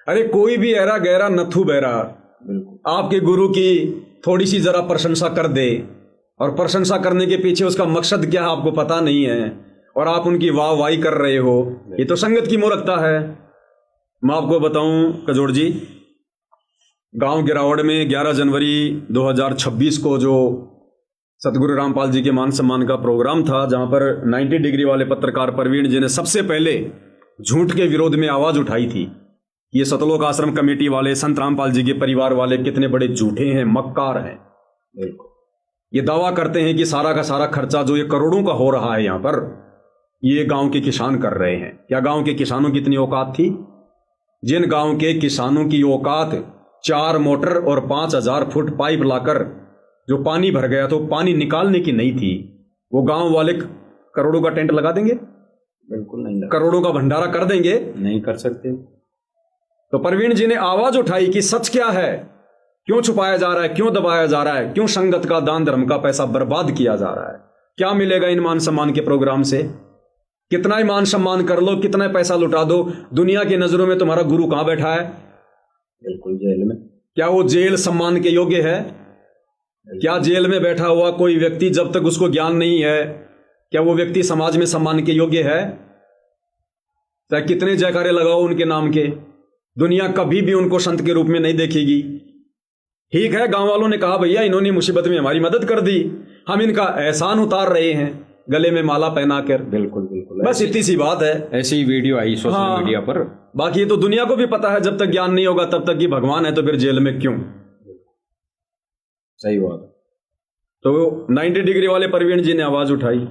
अरे कोई भी ऐरा गहरा नथु बहरा आपके गुरु की थोड़ी सी जरा प्रशंसा कर दे, और प्रशंसा करने के पीछे उसका मकसद क्या है आपको पता नहीं है, और आप उनकी वाह वाही कर रहे हो, ये तो संगत की मूर्खता है। मैं आपको बताऊं कजोड़ जी, गांव गिरावड़ में 11 जनवरी 2026 को जो सतगुरु रामपाल जी के मान सम्मान का प्रोग्राम था, जहां पर 90 डिग्री वाले पत्रकार प्रवीण जी ने सबसे पहले झूठ के विरोध में आवाज उठाई थी। ये सतलोक आश्रम कमेटी वाले, संत रामपाल जी के परिवार वाले कितने बड़े झूठे हैं, मक्कार हैं। ये दावा करते हैं कि सारा का सारा खर्चा जो ये करोड़ों का हो रहा है यहां पर, ये गांव के किसान कर रहे हैं। क्या गांव के किसानों की इतनी औकात थी? जिन गांव के किसानों की औकात 4 मोटर और 5000 फुट पाइप लाकर जो पानी भर गया तो पानी निकालने की नहीं थी, वो गांव वाले करोड़ों का टेंट लगा देंगे? बिल्कुल नहीं, करोड़ों का भंडारा कर देंगे? नहीं कर सकते। तो प्रवीण जी ने आवाज उठाई कि सच क्या है, क्यों छुपाया जा रहा है, क्यों दबाया जा रहा है, क्यों संगत का दान धर्म का पैसा बर्बाद किया जा रहा है, क्या मिलेगा इन मान सम्मान के प्रोग्राम से? कितना ही मान सम्मान कर लो, कितना पैसा लुटा दो, दुनिया की नजरों में तुम्हारा गुरु कहां बैठा है? बिल्कुल जेल में। क्या वो जेल सम्मान के योग्य है? क्या जेल में बैठा हुआ कोई व्यक्ति जब तक उसको ज्ञान नहीं है, क्या वो व्यक्ति समाज में सम्मान के योग्य है? चाहे कितने जयकारे लगाओ उनके नाम के, दुनिया कभी भी उनको संत के रूप में नहीं देखेगी। ठीक है, गांव वालों ने कहा भैया इन्होंने मुसीबत में हमारी मदद कर दी, हम इनका एहसान उतार रहे हैं गले में माला पहनाकर। बिल्कुल बिल्कुल, बस इतनी सी बात है। ऐसी ही वीडियो आई सोशल मीडिया पर। बाकी तो दुनिया को भी पता है, जब तक ज्ञान नहीं होगा तब तक कि भगवान है तो फिर जेल में क्यों? सही बात है। तो 90 डिग्री वाले प्रवीण जी ने आवाज उठाई।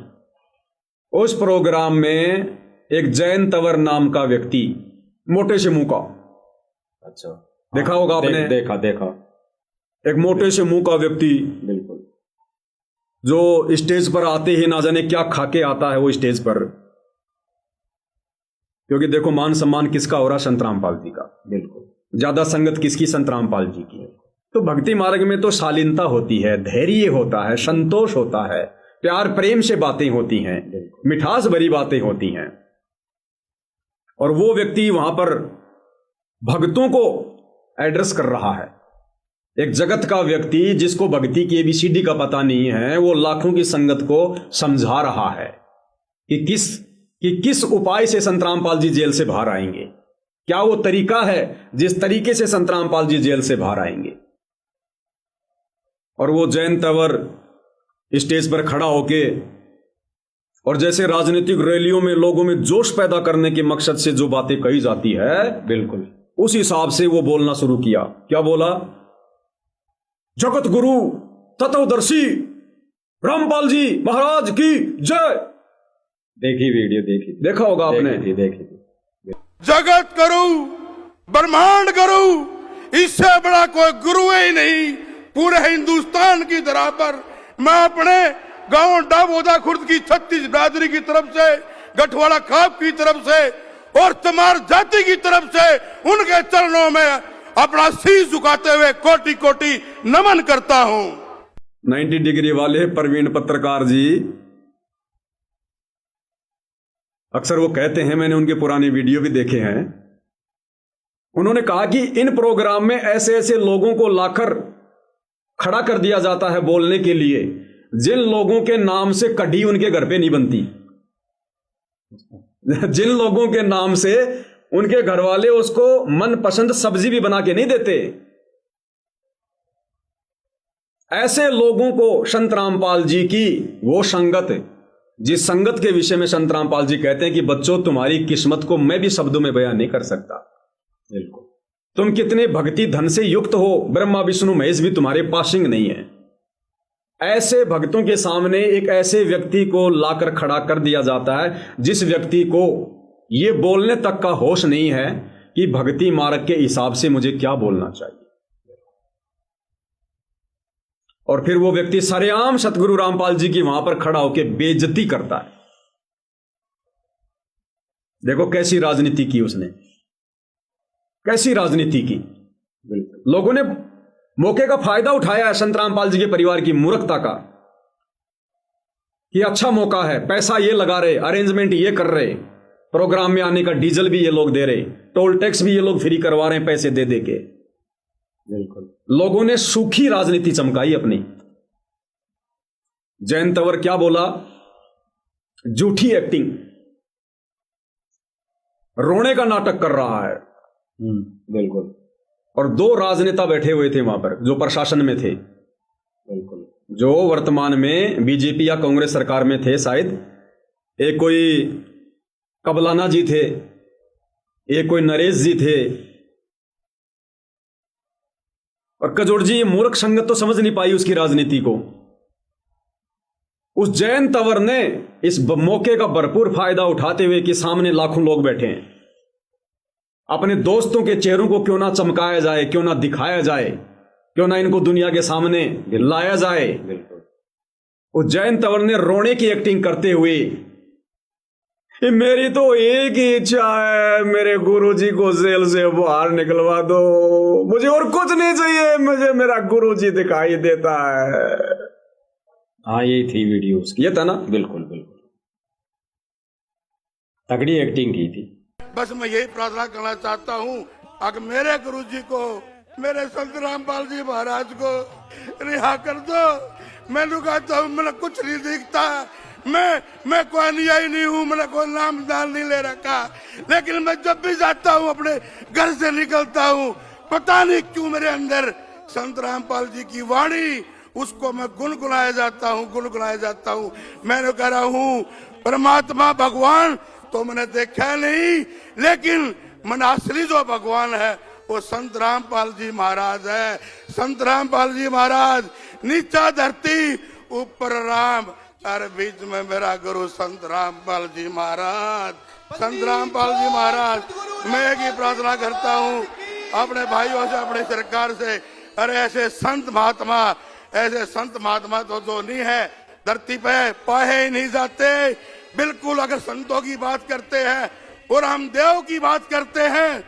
उस प्रोग्राम में एक जैन तंवर नाम का व्यक्ति, मोटे से मुंह का, अच्छा देखा होगा आपने? देखा एक मोटे से मुंह का व्यक्ति, बिल्कुल, जो स्टेज पर आते ही ना जाने क्या खाके आता है वो स्टेज पर। क्योंकि देखो मान सम्मान किसका हो रहा? संत रामपाल जी का। बिल्कुल। ज्यादा संगत किसकी? संत रामपाल जी की। तो भक्ति मार्ग में तो शालीनता होती है, धैर्य होता है, संतोष होता है, प्यार प्रेम से बातें होती हैं, मिठास भरी बातें होती हैं। और वो व्यक्ति वहां पर भक्तों को एड्रेस कर रहा है। एक जगत का व्यक्ति जिसको भक्ति की एबीसीडी का पता नहीं है, वो लाखों की संगत को समझा रहा है कि किस उपाय से संत रामपाल जी जेल से बाहर आएंगे, क्या वो तरीका है जिस तरीके से संत रामपाल जी जेल से बाहर आएंगे। और वो जैन तंवर स्टेज पर खड़ा होके, और जैसे राजनीतिक रैलियों में लोगों में जोश पैदा करने के मकसद से जो बातें कही जाती है, बिल्कुल उस हिसाब से वो बोलना शुरू किया। क्या बोला? जगत गुरु तत्वदर्शी रामपाल जी महाराज की जय। देखी वीडियो, देखा होगा आपने? देखी थी। जगत गुरु, ब्रह्मांड गुरु, इससे बड़ा कोई गुरु ही नहीं पूरे हिंदुस्तान की धरा पर। मैं अपने गांव डाबोदा खुर्द की 36 बिरादरी की तरफ से, गठवाड़ा खाप की तरफ से और तमार जाति की तरफ से उनके चरणों में अपना शीश झुकाते हुए कोटि कोटि नमन करता हूं। 90 डिग्री वाले प्रवीण पत्रकार जी अक्सर वो कहते हैं, मैंने उनके पुराने वीडियो भी देखे हैं, उन्होंने कहा कि इन प्रोग्राम में ऐसे ऐसे लोगों को लाकर खड़ा कर दिया जाता है बोलने के लिए, जिन लोगों के नाम से कढ़ी उनके घर पे नहीं बनती, जिन लोगों के नाम से उनके घर वाले उसको मनपसंद सब्जी भी बना के नहीं देते, ऐसे लोगों को संत रामपाल जी की वो संगत, जिस संगत के विषय में संत रामपाल जी कहते हैं कि बच्चों तुम्हारी किस्मत को मैं भी शब्दों में बयान नहीं कर सकता। बिल्कुल। तुम कितने भक्ति धन से युक्त हो, ब्रह्मा विष्णु महेश भी तुम्हारे पासिंग नहीं है। ऐसे भक्तों के सामने एक ऐसे व्यक्ति को लाकर खड़ा कर दिया जाता है जिस व्यक्ति को ये बोलने तक का होश नहीं है कि भक्ति मार्ग के हिसाब से मुझे क्या बोलना चाहिए। और फिर वो व्यक्ति सरेआम सतगुरु रामपाल जी की वहां पर खड़ा होकर बेइज्जती करता है। देखो कैसी राजनीति की उसने, कैसी राजनीति की। लोगों ने मौके का फायदा उठाया है संत रामपाल जी के परिवार की मूर्खता का, कि अच्छा मौका है, पैसा ये लगा रहे, अरेंजमेंट ये कर रहे, प्रोग्राम में आने का डीजल भी ये लोग दे रहे, टोल टैक्स भी ये लोग फ्री करवा रहे हैं पैसे दे दे के। बिल्कुल। लोगों ने सूखी राजनीति चमकाई अपनी। जयंत तंवर क्या बोला? झूठी एक्टिंग, रोने का नाटक कर रहा है। बिल्कुल। और दो राजनेता बैठे हुए थे वहां पर जो प्रशासन में थे, बिल्कुल। जो वर्तमान में बीजेपी या कांग्रेस सरकार में थे शायद। एक कोई कबलाना जी थे, एक कोई नरेश जी थे। और कजोड़ जी ये मूर्ख संगत तो समझ नहीं पाई उसकी राजनीति को। उस जयंत तंवर ने इस मौके का भरपूर फायदा उठाते हुए कि सामने लाखों लोग बैठे हैं, अपने दोस्तों के चेहरों को क्यों ना चमकाया जाए, क्यों ना दिखाया जाए, क्यों ना इनको दुनिया के सामने लाया जाए। बिल्कुल। उस जयंत तंवर ने रोने की एक्टिंग करते हुए, मेरी तो एक ही इच्छा है, मेरे गुरुजी को जेल से बाहर निकलवा दो, मुझे और कुछ नहीं चाहिए, मुझे मेरा गुरुजी दिखाई देता है। हाँ यही थी वीडियो उसकी। ये था ना? बिल्कुल बिल्कुल, तगड़ी एक्टिंग की थी। बस मैं यही प्रार्थना करना चाहता हूँ, अगर मेरे गुरुजी को, मेरे संत रामपाल जी महाराज को रिहा कर दो। मैं कहता हूँ मैंने कुछ नहीं दिखता, मैं कोई अनुयायी नहीं हूँ, मैंने कोई नाम दान नहीं ले रखा, लेकिन मैं जब भी जाता हूँ अपने घर से निकलता हूँ, पता नहीं क्यों मेरे अंदर संत रामपाल जी की वाणी, उसको मैं गुनगुनाया जाता हूँ। मैंने कह रहा हूँ परमात्मा भगवान तो मैंने देखा नहीं, लेकिन मन असली जो भगवान है वो संत रामपाल जी महाराज है। संत रामपाल जी महाराज, नीचा धरती ऊपर राम, अरे बीच में मेरा गुरु संत रामपाल जी महाराज। संत रामपाल जी महाराज, मैं एक ही प्रार्थना करता हूँ अपने भाइयों से, अपने सरकार से, अरे ऐसे संत महात्मा तो जो नहीं है धरती पे, पाए ही नहीं जाते। बिल्कुल, अगर संतों की बात करते हैं और हम देव की बात करते हैं,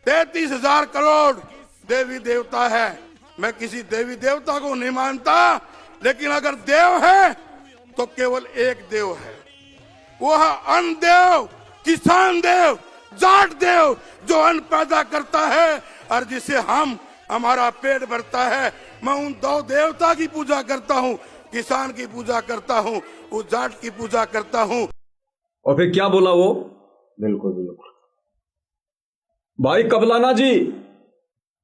33,000 करोड़ देवी देवता है। मैं किसी देवी देवता को नहीं मानता, लेकिन अगर देव है तो केवल एक देव है, वो है अन्न देव, किसान देव, जाट देव, जो अन्न पैदा करता है और जिसे हमारा पेट भरता है। मैं उन दो देवता की पूजा करता हूँ, किसान की पूजा करता हूँ, उस जाट की पूजा करता हूँ। और फिर क्या बोला वो? बिल्कुल बिल्कुल। भाई कबलाना जी,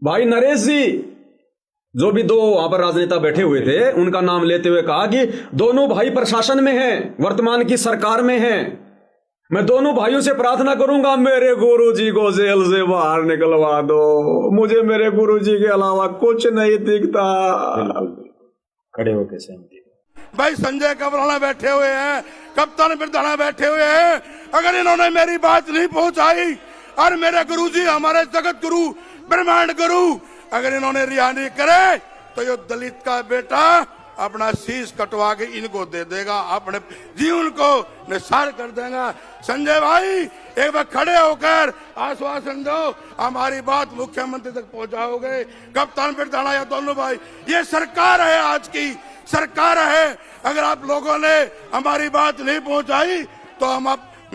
भाई नरेश जी, जो भी दो वहां पर राजनेता बैठे हुए थे, उनका नाम लेते हुए कहा कि दोनों भाई प्रशासन में हैं, वर्तमान की सरकार में हैं। मैं दोनों भाइयों से प्रार्थना करूंगा, मेरे गुरुजी को जेल से बाहर निकलवा दो, मुझे मेरे गुरुजी के अलावा कुछ नहीं दिखता। बिल्कुल बिल्कुल, खड़े होकर सहमति। भाई संजय कबराना बैठे हुए हैं, कप्तान बिरदाना बैठे हुए हैं, अगर इन्होंने मेरी बात नहीं पहुंचाई और मेरे गुरुजी, हमारे जगत गुरु, ब्रह्मांड गुरु, अगर इन्होंने रिहा नहीं करे तो ये दलित का बेटा अपना शीश कटवा के इनको दे देगा, अपने जीवन को निसार कर देगा। संजय भाई, एक बार खड़े होकर आश्वासन दो, हमारी बात मुख्यमंत्री तक पहुंचाओगे। कप्तान बिरदाना या दोनों भाई, ये सरकार है, आज की सरकार है, अगर आप लोगों ने हमारी बात नहीं पहुंचाई तो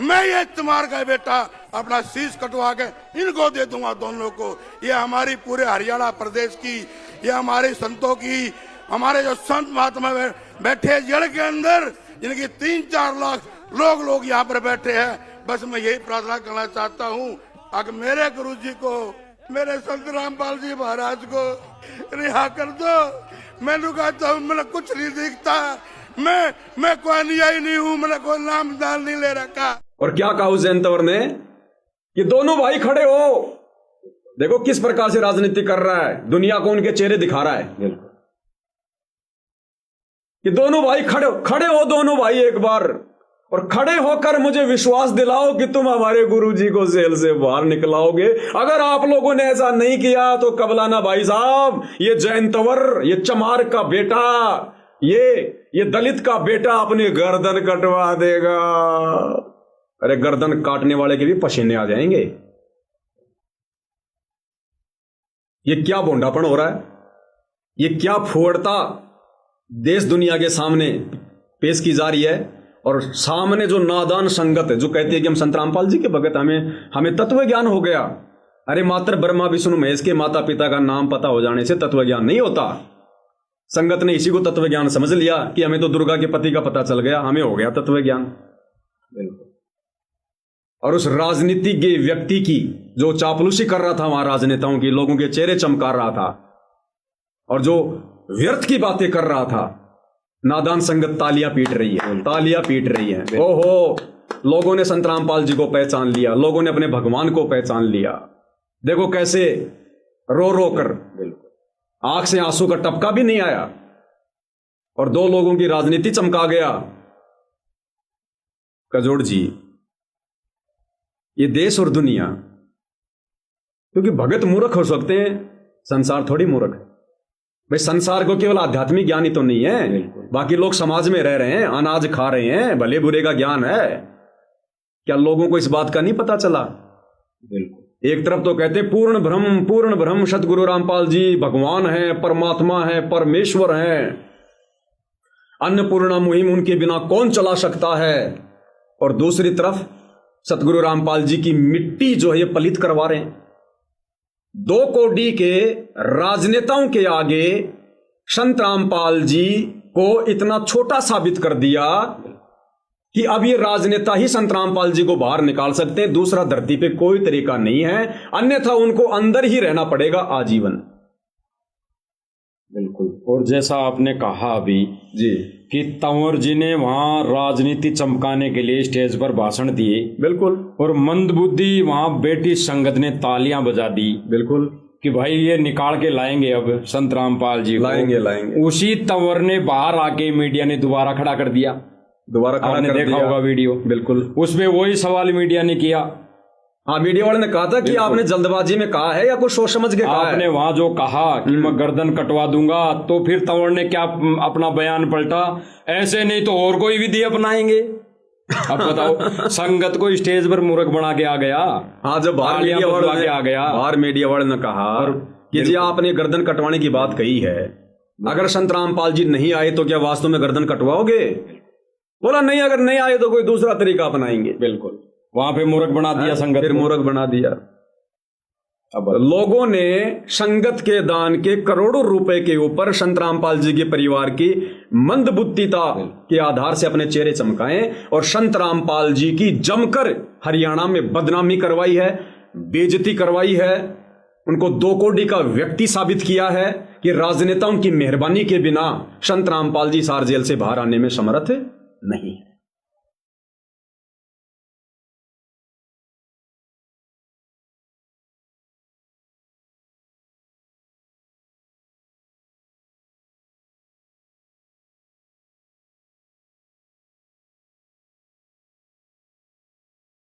मैं ये तुम्हार का बेटा अपना शीश कटवा के इनको दे दूंगा, दोनों को। ये हमारी पूरे हरियाणा प्रदेश की, ये हमारे संतों की, हमारे जो संत महात्मा बैठे जड़ के अंदर, जिनकी 3-4 लाख लोग यहाँ पर बैठे हैं। बस मैं यही प्रार्थना करना चाहता हूँ, अगर मेरे गुरुजी को, मेरे संत रामपाल जी महाराज को रिहा कर दो। मैं कहता हूँ मैंने कुछ नहीं दिखता, मैं कोई अनुयायी नहीं हूँ, मैंने कोई नाम दान नहीं ले रखा। और क्या कहा उस जयंत तंवर ने कि दोनों भाई खड़े हो, देखो किस प्रकार से राजनीति कर रहा है, दुनिया को उनके चेहरे दिखा रहा है। बिल्कुल, कि दोनों भाई खड़े हो, दोनों भाई एक बार, और खड़े होकर मुझे विश्वास दिलाओ कि तुम हमारे गुरुजी को जेल से बाहर निकलाओगे। अगर आप लोगों ने ऐसा नहीं किया तो कबलाना भाई साहब, ये जयंत तंवर, ये चमार का बेटा, ये दलित का बेटा अपनी गर्दन कटवा देगा। अरे गर्दन काटने वाले के भी पसीने आ जाएंगे। ये क्या भोंडापन हो रहा है, ये क्या फुहड़ता देश दुनिया के सामने पेश की जा रही है। और सामने जो नादान संगत है जो कहती है कि हम संत रामपाल जी के भगत, हमें तत्व ज्ञान हो गया। अरे मात्र ब्रह्मा विष्णु महेश के माता पिता का नाम पता हो जाने से तत्व ज्ञान नहीं होता। संगत ने इसी को तत्व ज्ञान समझ लिया कि हमें तो दुर्गा के पति का पता चल गया, हमें हो गया तत्व ज्ञान। बिल्कुल। और उस राजनीतिज्ञ व्यक्ति की जो चापलूसी कर रहा था वहां राजनेताओं की, लोगों के चेहरे चमका रहा था और जो व्यर्थ की बातें कर रहा था, नादान संगत तालियां पीट रही है, तालियां पीट रही है। ओहो, लोगों ने संत रामपाल जी को पहचान लिया, लोगों ने अपने भगवान को पहचान लिया। देखो कैसे रो रो कर, आंख से आंसू का टपका भी नहीं आया और दो लोगों की राजनीति चमका गया। कजोड़ जी, ये देश और दुनिया, क्योंकि भगत मूर्ख हो सकते हैं, संसार थोड़ी मूर्ख है भाई। संसार को केवल आध्यात्मिक ज्ञान ही तो नहीं है, बाकी लोग समाज में रह रहे हैं, अनाज खा रहे हैं, भले बुरे का ज्ञान है। क्या लोगों को इस बात का नहीं पता चला? बिल्कुल। एक तरफ तो कहते पूर्ण ब्रह्म सतगुरु रामपाल जी भगवान हैं, परमात्मा है, परमेश्वर हैं, अन्नपूर्णा मुहिम उनके बिना कौन चला सकता है। और दूसरी तरफ सतगुरु रामपाल जी की मिट्टी जो है ये पलित करवा रहे हैं। 2 कोडी के राजनेताओं के आगे संत रामपाल जी को इतना छोटा साबित कर दिया कि अब ये राजनेता ही संत रामपाल जी को बाहर निकाल सकते हैं, दूसरा धरती पे कोई तरीका नहीं है, अन्यथा उनको अंदर ही रहना पड़ेगा आजीवन। बिल्कुल। और जैसा आपने कहा अभी जी कि तंवर जी ने वहां राजनीति चमकाने के लिए स्टेज पर भाषण दिए, बिल्कुल, और मंदबुद्धि वहां बैठी संगत ने तालियां बजा दी, बिल्कुल, कि भाई ये निकाल के लाएंगे अब संत रामपाल जी को। लाएंगे। उसी तंवर ने बाहर आके मीडिया ने दोबारा खड़ा कर दिया। दोबारा खड़ा आपने कर देखा दिया। होगा वीडियो, बिल्कुल। उसमें वही सवाल मीडिया ने किया। हाँ, मीडिया वाले ने कहा था कि आपने जल्दबाजी में कहा है या कुछ सोच समझ के कहा आपने है? वहां जो कहा कि मैं गर्दन कटवा दूंगा, तो फिर तंवर ने क्या अपना बयान पलटा, ऐसे नहीं तो और कोई विधि अपनाएंगे। अब बताओ, संगत को स्टेज पर मूर्ख बना के आ गया। हाँ, जब बाहर मीडिया वाले ने कहा कि जी आपने गर्दन कटवाने की बात कही है, अगर संत रामपाल जी नहीं आए तो क्या वास्तव में गर्दन कटवाओगे? बोला नहीं, अगर नहीं आए तो कोई दूसरा तरीका अपनाएंगे। बिल्कुल। वहां पे मूर्ख बना दिया संगत, फिर मूर्ख बना दिया। अब लोगों ने संगत के दान के करोड़ों रुपए के ऊपर संत रामपाल जी के परिवार की मंदबुद्धिता के आधार से अपने चेहरे चमकाए और संत रामपाल जी की जमकर हरियाणा में बदनामी करवाई है, बेइज्जती करवाई है, उनको 2 कोडी का व्यक्ति साबित किया है कि राजनेताओं की मेहरबानी के बिना संत रामपाल जी सार जेल से बाहर आने में समर्थ नहीं है।